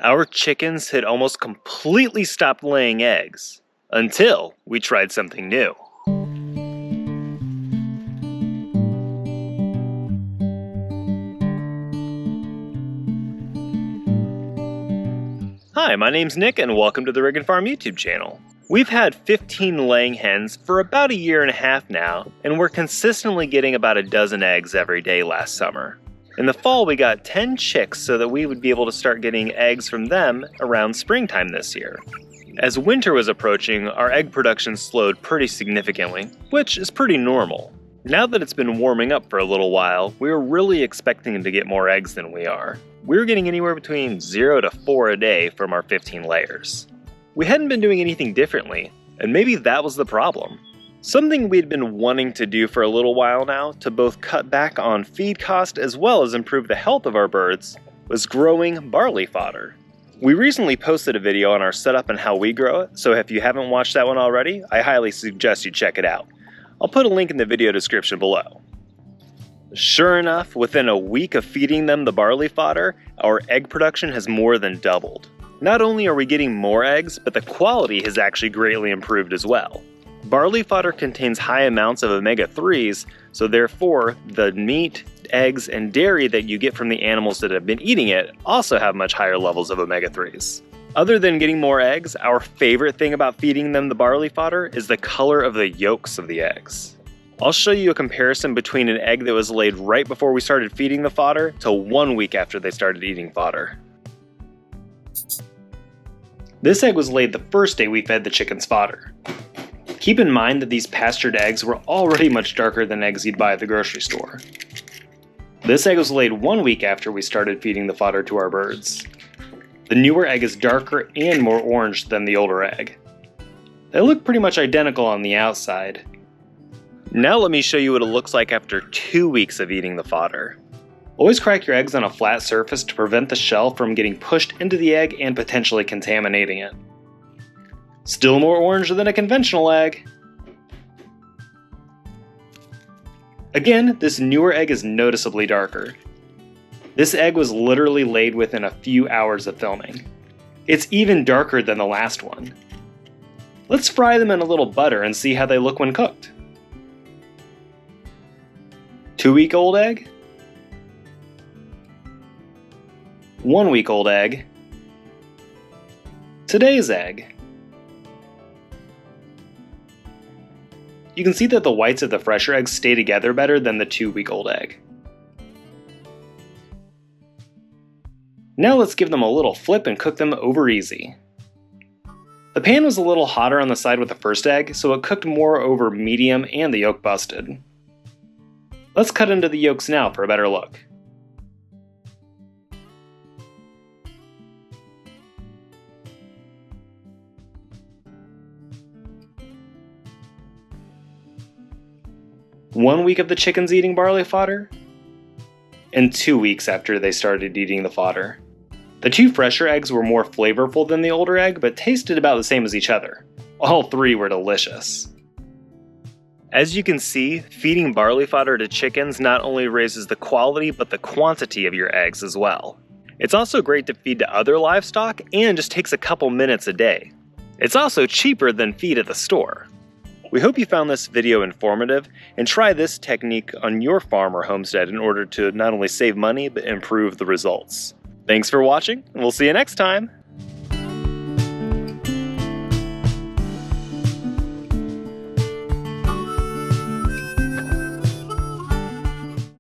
Our chickens had almost completely stopped laying eggs, until we tried something new. Hi, my name's Nick and welcome to the Rig and Farm YouTube channel. We've had 15 laying hens for about a year and a half now, and we're consistently getting about a dozen eggs every day last summer. In the fall, we got 10 chicks so that we would be able to start getting eggs from them around springtime this year. As winter was approaching, our egg production slowed pretty significantly, which is pretty normal. Now that it's been warming up for a little while, we were really expecting to get more eggs than we are. We were getting anywhere between 0 to 4 a day from our 15 layers. We hadn't been doing anything differently, and maybe that was the problem. Something we'd been wanting to do for a little while now to both cut back on feed cost as well as improve the health of our birds was growing barley fodder. We recently posted a video on our setup and how we grow it, so if you haven't watched that one already, I highly suggest you check it out. I'll put a link in the video description below. Sure enough, within a week of feeding them the barley fodder, our egg production has more than doubled. Not only are we getting more eggs, but the quality has actually greatly improved as well. Barley fodder contains high amounts of omega-3s, so therefore the meat, eggs, and dairy that you get from the animals that have been eating it also have much higher levels of omega-3s. Other than getting more eggs, our favorite thing about feeding them the barley fodder is the color of the yolks of the eggs. I'll show you a comparison between an egg that was laid right before we started feeding the fodder to 1 week after they started eating fodder. This egg was laid the first day we fed the chickens fodder. Keep in mind that these pastured eggs were already much darker than eggs you'd buy at the grocery store. This egg was laid 1 week after we started feeding the fodder to our birds. The newer egg is darker and more orange than the older egg. They look pretty much identical on the outside. Now let me show you what it looks like after 2 weeks of eating the fodder. Always crack your eggs on a flat surface to prevent the shell from getting pushed into the egg and potentially contaminating it. Still more orange than a conventional egg. Again, this newer egg is noticeably darker. This egg was literally laid within a few hours of filming. It's even darker than the last one. Let's fry them in a little butter and see how they look when cooked. 2-week-old egg, 1-week-old egg, today's egg. You can see that the whites of the fresher eggs stay together better than the 2-week-old egg. Now let's give them a little flip and cook them over easy. The pan was a little hotter on the side with the first egg, so it cooked more over medium and the yolk busted. Let's cut into the yolks now for a better look. One week of the chickens eating barley fodder, and 2 weeks after they started eating the fodder. The two fresher eggs were more flavorful than the older egg, but tasted about the same as each other. All three were delicious. As you can see, feeding barley fodder to chickens not only raises the quality but the quantity of your eggs as well. It's also great to feed to other livestock and just takes a couple minutes a day. It's also cheaper than feed at the store. We hope you found this video informative and try this technique on your farm or homestead in order to not only save money but improve the results. Thanks for watching, and we'll see you next time!